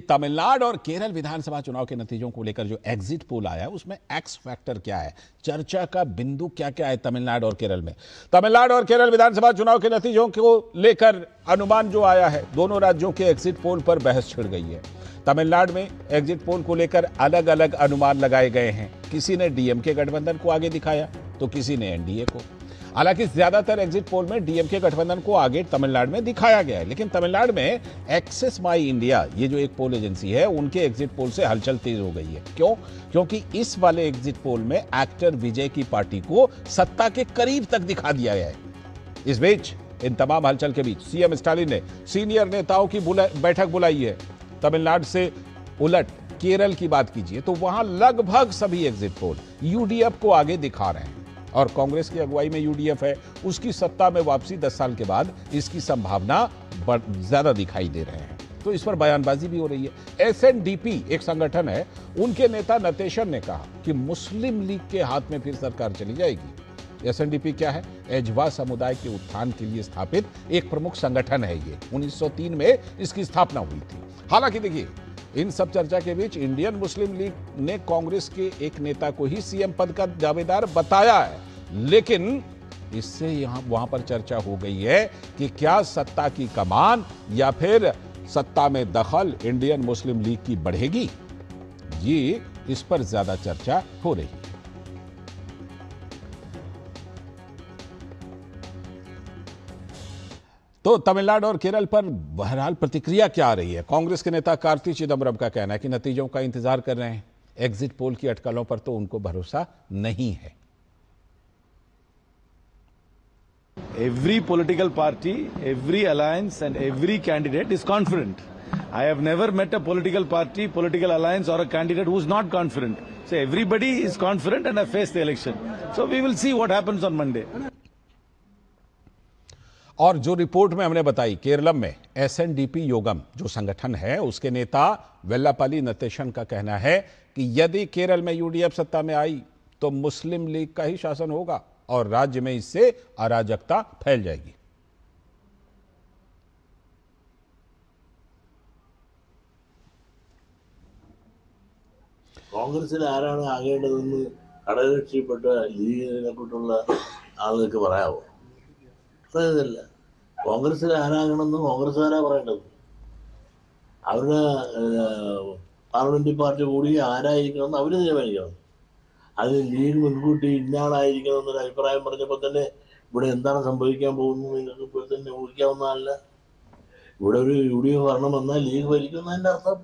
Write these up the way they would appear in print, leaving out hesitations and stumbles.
तमिलनाडु और केरल विधानसभा चुनाव के नतीजों को लेकर जो एग्जिट पोल आया उसमें एक्स फैक्टर क्या है, चर्चा का बिंदु क्या क्या है तमिलनाडु और केरल में। तमिलनाडु और केरल विधानसभा चुनाव के नतीजों को लेकर अनुमान जो आया है, दोनों राज्यों के एग्जिट पोल पर बहस छिड़ गई है। तमिलनाडु में एग्जिट पोल को लेकर अलग अलग अनुमान लगाए गए हैं। किसी ने डीएमके गठबंधन को आगे दिखाया तो किसी ने एनडीए को। हालांकि ज्यादातर एग्जिट पोल में डीएमके गठबंधन को आगे तमिलनाडु में दिखाया गया है, लेकिन तमिलनाडु में एक्सेस माई इंडिया, ये जो एक पोल एजेंसी है, उनके एग्जिट पोल से हलचल तेज हो गई है। क्यों? क्योंकि इस वाले एग्जिट पोल में एक्टर विजय की पार्टी को सत्ता के करीब तक दिखा दिया गया है। इस बीच इन तमाम हलचल के बीच सीएम स्टालिन ने सीनियर नेताओं की बैठक बुलाई है। तमिलनाडु से उलट केरल की बात कीजिए तो वहां लगभग सभी एग्जिट पोल यूडीएफ को आगे दिखा रहे हैं और कांग्रेस की अगुवाई में यूडीएफ है, उसकी सत्ता में वापसी 10 साल के बाद इसकी संभावना ज्यादा दिखाई दे रहे हैं। तो इस पर बयानबाजी भी हो रही है। एसएनडीपी एक संगठन है, उनके नेता नतेशन ने कहा कि मुस्लिम लीग के हाथ में फिर सरकार चली जाएगी। एसएनडीपी क्या है? एजवा समुदाय के उत्थान के लिए स्थापित एक प्रमुख संगठन है। ये 1903 में इसकी स्थापना हुई थी। हालांकि देखिए, इन सब चर्चा के बीच इंडियन मुस्लिम लीग ने कांग्रेस के एक नेता को ही सीएम पद का दावेदार बताया है, लेकिन इससे वहां पर चर्चा हो गई है कि क्या सत्ता की कमान या फिर सत्ता में दखल इंडियन मुस्लिम लीग की बढ़ेगी। ये इस पर ज्यादा चर्चा हो रही है। तो तमिलनाडु और केरल पर बहरहाल प्रतिक्रिया क्या आ रही है? कांग्रेस के नेता कार्ति चिदम्बरम का कहना है कि नतीजों का इंतजार कर रहे हैं। एग्जिट पोल की अटकलों पर तो उनको भरोसा नहीं है। Every political party, every alliance and every candidate is confident. I have never met a political party, political alliance or a candidate who is not confident. So everybody is confident and have faced the election. So we will see what happens on Monday. और जो report में हमने बताई, केरलम में SNDP योगम जो संगठन है, उसके नेता वेल्लापल्ली नतेशन का कहना है कि यदि केरल में यूडीएफ सत्ता में आई तो मुस्लिम लीग का ही शासन होगा और राज्य में इससे अराजकता फैल जाएगी। കോൺഗ്രസിൽ ആരാണ് ആകേണ്ടതെന്ന് ഘടകകക്ഷിപ്പെട്ട ലീഗിനെ കുറിച്ചുള്ള ആളുകൾക്ക് പറയാമോ? പറയുന്നില്ല. കോൺഗ്രസിൽ ആരാകണമെന്ന് കോൺഗ്രസ്സുകാരാ പറയേണ്ടത്. അവരുടെ പാർലമെന്ററി പാർട്ടി കൂടി ആരായിരിക്കണമെന്ന് അവർ തീരുമാനിക്കണം. അതിന് ലീഗ് മുൻകൂട്ടി ഇന്നാളായിരിക്കണം എന്നൊരു അഭിപ്രായം പറഞ്ഞപ്പോൾ തന്നെ ഇവിടെ എന്താണ് സംഭവിക്കാൻ പോകുന്നത് നിങ്ങൾക്ക് ഇപ്പോൾ തന്നെ ഊഹിക്കാവുന്നതല്ല. ഇവിടെ ഒരു യുഡിഎഫ് ഭരണം വന്നാൽ ലീഗ് ഭരിക്കുന്നതിൻ്റെ അർത്ഥം.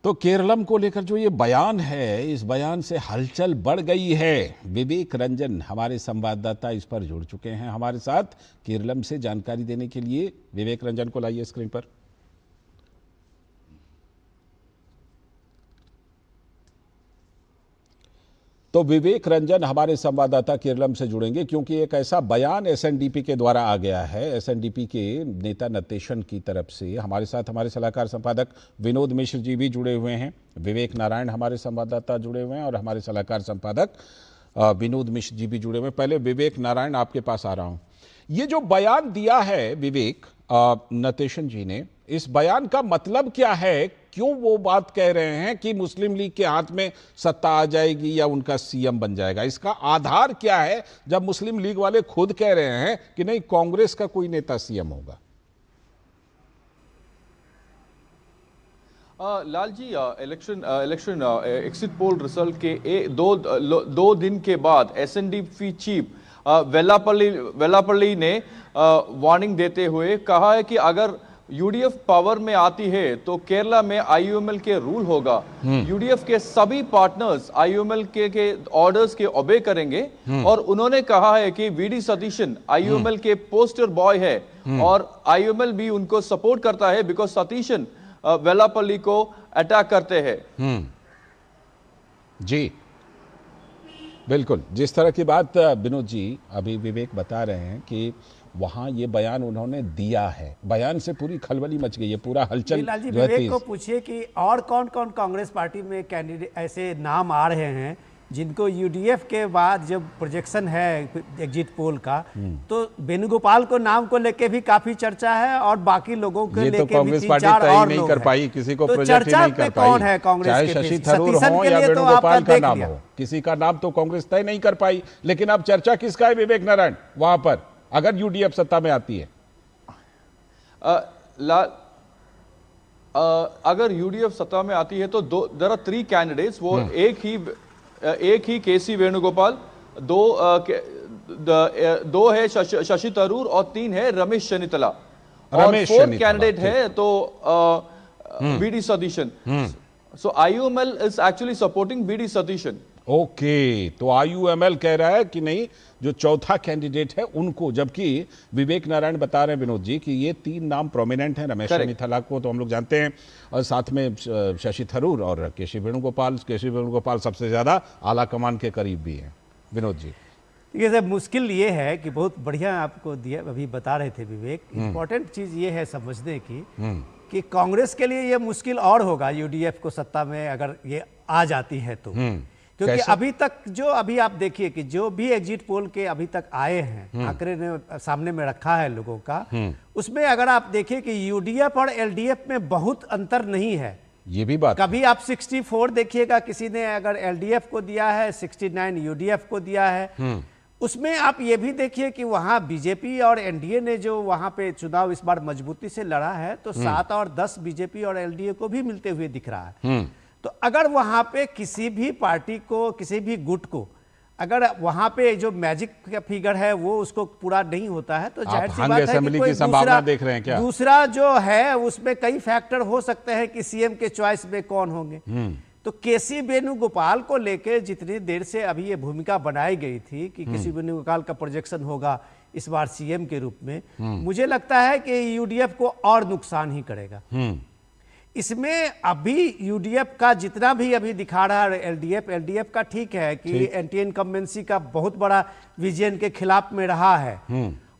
तो केरलम को लेकर जो ये बयान है, इस बयान से हलचल बढ़ गई है। विवेक रंजन हमारे संवाददाता इस पर जुड़ चुके हैं हमारे साथ केरलम से जानकारी देने के लिए। विवेक रंजन को लाइए स्क्रीन पर। तो विवेक रंजन हमारे संवाददाता केरलम से जुड़ेंगे क्योंकि एक ऐसा बयान एसएनडीपी के द्वारा आ गया है। एसएनडीपी के नेता नतेशन की तरफ से हमारे साथ हमारे सलाहकार संपादक विनोद मिश्र जी भी जुड़े हुए हैं, विवेक नारायण हमारे संवाददाता जुड़े हुए हैं और हमारे सलाहकार संपादक विनोद मिश्र जी भी जुड़े हुए हैं। पहले विवेक नारायण आपके पास आ रहा हूं। ये जो बयान दिया है विवेक नतेशन जी ने, इस बयान का मतलब क्या है? क्यों वो बात कह रहे हैं कि मुस्लिम लीग के हाथ में सत्ता आ जाएगी या उनका सीएम बन जाएगा? इसका आधार क्या है जब मुस्लिम लीग वाले खुद कह रहे हैं कि नहीं, कांग्रेस का कोई नेता सीएम होगा? Lal ji, election exit poll result के दो दिन के बाद एसएनडीपी चीफ वेल्लापल्ली ने वार्निंग देते हुए कहा है कि अगर यूडीएफ पावर में आती है तो केरला में आईयूएमएल के रूल होगा। यूडीएफ के सभी पार्टनर्स आईयूएमएल के ऑर्डर्स के ओबे करेंगे और उन्होंने कहा है कि वीडी सतीशन आईयूएमएल के पोस्टर बॉय है और आईयूएमएल भी उनको सपोर्ट करता है बिकॉज सतीशन वेल्लापल्ली को अटैक करते हैं। जी बिल्कुल, जिस तरह की बात विनोद जी अभी विवेक बता रहे हैं कि वहां ये बयान उन्होंने दिया है, बयान से पूरी खलबली मच गई है, पूरा हलचल। लाल जी, विवेक को पूछिए कि और कौन कौन कांग्रेस पार्टी में कैंडिडेट ऐसे नाम आ रहे हैं जिनको यूडीएफ के बाद जब प्रोजेक्शन है एग्जिट पोल का, तो वेणुगोपाल को नाम को लेके भी काफी चर्चा है और बाकी लोगों को लेके भी कांग्रेस 3-4 पार्टी और नहीं लोग कर हैं। पाई, किसी को तो प्रोजेक्ट ही चर्चा नहीं कर पे पाई, कौन है कांग्रेस चाहे के शशि पीछे? थरूर सतीशन हो के या लिए तो वेणुगोपाल आपका का देख नाम लिया। हो, किसी का नाम तो कांग्रेस तय नहीं कर पाई। लेकिन अब चर्चा किसका है विवेक नारायण वहां पर, अगर यूडीएफ सत्ता में आती है? अगर यूडीएफ सत्ता में आती है तो देयर आर 3 कैंडिडेट्स। वो एक ही केसी वेणुगोपाल, दो है शशि थरूर और 3 है रमेश चन्नीतला, और 4th कैंडिडेट है तो V D Satheesan. So IUML is actually supporting V D Satheesan. Okay, तो आईयूएमएल कह रहा है कि नहीं, जो चौथा कैंडिडेट है उनको, जबकि विवेक नारायण बता रहे हैं विनोद जी कि ये 3 नाम प्रोमिनेंट हैं। रमेश चन्नीतला को तो हम लोग जानते हैं, और साथ में शशि थरूर और केसी वेणुगोपाल सबसे ज्यादा आला कमान के करीब भी हैं। विनोद जी, ये सर मुश्किल ये है कि बहुत बढ़िया आपको दिया, अभी बता रहे थे विवेक, इंपॉर्टेंट चीज ये है समझने की कि कांग्रेस के लिए ये मुश्किल और होगा यूडीएफ को सत्ता में अगर ये आ जाती है तो, क्योंकि अभी तक जो अभी आप देखिए कि जो भी एग्जिट पोल के अभी तक आए हैं, आंकड़े ने सामने में रखा है लोगों का, उसमें अगर आप देखिए कि यूडीएफ और एलडीएफ में बहुत अंतर नहीं है। ये भी बात, कभी आप 64 देखिएगा किसी ने अगर एलडीएफ को दिया है, 69 यूडीएफ को दिया है। उसमें आप ये भी देखिए कि वहां बीजेपी और एनडीए ने जो वहां पे चुनाव इस बार मजबूती से लड़ा है, तो 7 और 10 बीजेपी और एलडीए को भी मिलते हुए दिख रहा है। तो अगर वहां पे किसी भी पार्टी को, किसी भी गुट को, अगर वहां पे जो मैजिक का फिगर है वो उसको पूरा नहीं होता है, तो जाहिर सी बात है कि कोई संभावना देख रहे हैं क्या? दूसरा जो है उसमें कई फैक्टर हो सकते हैं कि सीएम के चॉइस में कौन होंगे। तो केसी वेणुगोपाल को लेके जितनी देर से अभी ये भूमिका बनाई गई थी कि केसी वेणुगोपाल का प्रोजेक्शन होगा इस बार सीएम के रूप में, मुझे लगता है कि यूडीएफ को और नुकसान ही करेगा। इसमें अभी यूडीएफ का जितना भी अभी दिखा रहा है एलडीएफ का ठीक है कि एंटी इनकम्बेंसी का बहुत बड़ा विजन के खिलाफ में रहा है,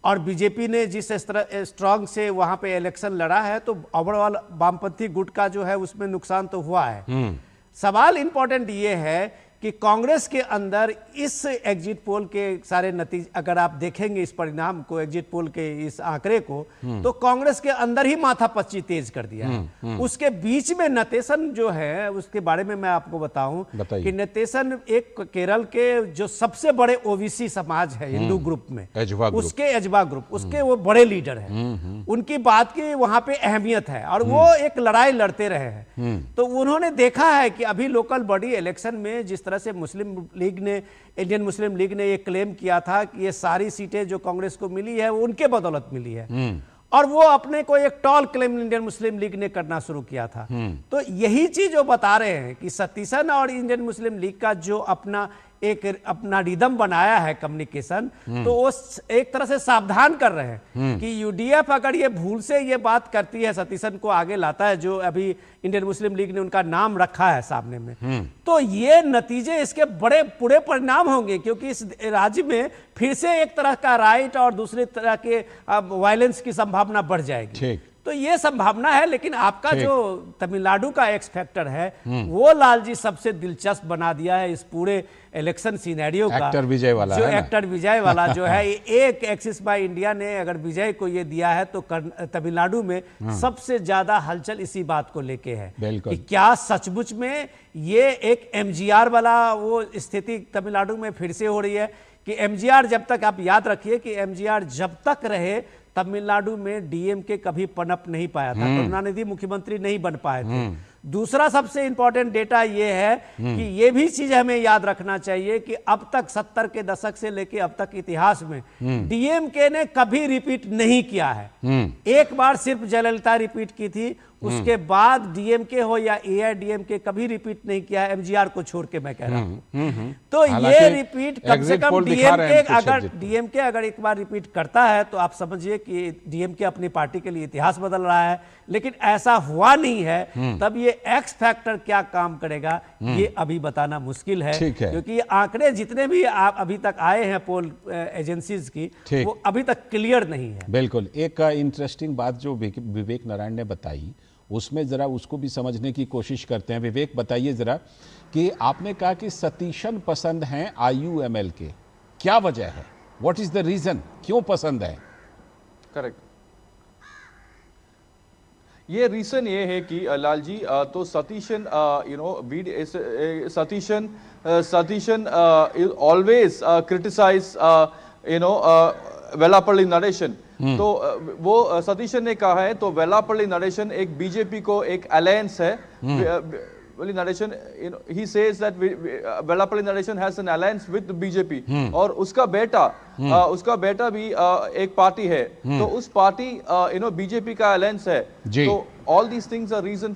और बीजेपी ने जिस तरह स्ट्रांग से वहां पे इलेक्शन लड़ा है, तो ओवरऑल वामपंथी गुट का जो है उसमें नुकसान तो हुआ है। सवाल इंपॉर्टेंट ये है कि कांग्रेस के अंदर इस एग्जिट पोल के सारे नतीजे अगर आप देखेंगे, इस परिणाम को, एग्जिट पोल के इस आंकड़े को, तो कांग्रेस के अंदर ही माथापच्ची तेज कर दिया है। उसके बीच में नतेशन जो है, उसके बारे में मैं आपको बताऊं कि नतेशन एक केरल के जो सबसे बड़े ओबीसी समाज है हिंदू ग्रुप में, उसके एजवा ग्रुप, उसके वो बड़े लीडर हैं। उनकी बात की वहां पे अहमियत है और वो एक लड़ाई लड़ते रहे हैं। तो उन्होंने देखा है कि अभी लोकल बॉडी इलेक्शन में जिस तरह से मुस्लिम लीग ने, इंडियन मुस्लिम लीग ने ये क्लेम किया था कि ये सारी सीटें जो कांग्रेस को मिली है वो उनके बदौलत मिली है, और वो अपने को एक tall claim Indian Muslim League ने करना शुरू किया था। तो यही चीज वो बता रहे हैं कि सतीशन और इंडियन मुस्लिम लीग का जो अपना रिदम बनाया है कम्युनिकेशन, तो वो एक तरह से सावधान कर रहे हैं कि यूडीएफ अगर ये भूल से ये बात करती है, सतीशन को आगे लाता है, जो अभी इंडियन मुस्लिम लीग ने उनका नाम रखा है सामने में, तो ये नतीजे इसके बड़े बुरे परिणाम होंगे, क्योंकि इस राज्य में फिर से एक तरह का राइट और दूसरी तरह के वायलेंस की संभावना बढ़ जाएगी। तो ये संभावना है। लेकिन आपका जो तमिलनाडु का एक्स फैक्टर है, वो लालजी सबसे दिलचस्प बना दिया है इस पूरे इलेक्शन सिनेरियो का। एक्टर विजय वाला, जो एक्टर विजय वाला जो है, एक एक्सिस बाय इंडिया ने अगर विजय को ये दिया है, तो तमिलनाडु में सबसे ज्यादा हलचल इसी बात को लेके है कि क्या सचमुच में ये एक एमजीआर वाला वो स्थिति तमिलनाडु में फिर से हो रही है कि एमजीआर, जब तक आप याद रखिए कि एमजीआर जब तक रहे तमिलनाडु में डीएमके कभी पनप नहीं पाया था, करुणानिधि मुख्यमंत्री नहीं बन पाए थे। दूसरा सबसे इंपॉर्टेंट डेटा ये है कि ये भी चीज हमें याद रखना चाहिए कि अब तक 70 के दशक से लेके अब तक इतिहास में डीएमके ने कभी रिपीट नहीं किया है। एक बार सिर्फ जयललिता रिपीट की थी, उसके बाद डीएमके हो या एआईडीएमके कभी रिपीट नहीं किया है, एमजीआर को छोड़ के मैं कह रहा हूं। तो ये रिपीट कम से कम डीएमके अगर एक बार रिपीट करता है तो आप समझिए कि डीएमके अपनी पार्टी के लिए इतिहास बदल रहा है। लेकिन ऐसा हुआ नहीं है, तब ये एक्स फैक्टर क्या काम करेगा ये अभी बताना मुश्किल है, क्योंकि आंकड़े जितने भी आप अभी तक आए हैं पोल एजेंसीज की, वो अभी तक क्लियर नहीं है। बिल्कुल। एक इंटरेस्टिंग बात जो विवेक नारायण ने बताई उसमें ज़रा उसको भी समझने की कोशिश करते हैं। विवेक, बताइए ज़रा कि आपने कहा कि सतीशन पसंद हैं IUML के, क्या वजह है? व्हाट इज़ द रीज़न, क्यों पसंद है? करेक्ट, ये रीजन ये है कि लाल जी, तो सतीशन सतीशन ऑलवेज क्रिटिसाइज वेलापल्ली नरेशन। तो वो सतीशन ने कहा है, तो वेलापल्ली नरेशन एक बीजेपी को एक अलायंस है। Narration, he says that Vellapalli Narration has an alliance with the BJP, और उसका बेटा भी एक पार्टी है, तो उस पार्टी BJP का अलायंस है। तो all these things are reason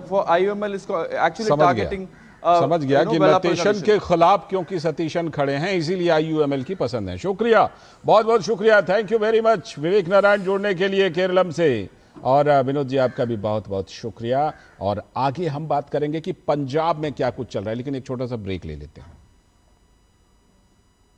for IUML is actually targeting। समझ गया कि नतीशन के खिलाफ क्योंकि सतीशन खड़े हैं, इसीलिए IUML की पसंद है। शुक्रिया, बहुत बहुत शुक्रिया, thank you very much Vivek Narayan जुड़ने के लिए केरलम से। और विनोद जी, आपका भी बहुत बहुत शुक्रिया। और आगे हम बात करेंगे कि पंजाब में क्या कुछ चल रहा है, लेकिन एक छोटा सा ब्रेक ले लेते हैं।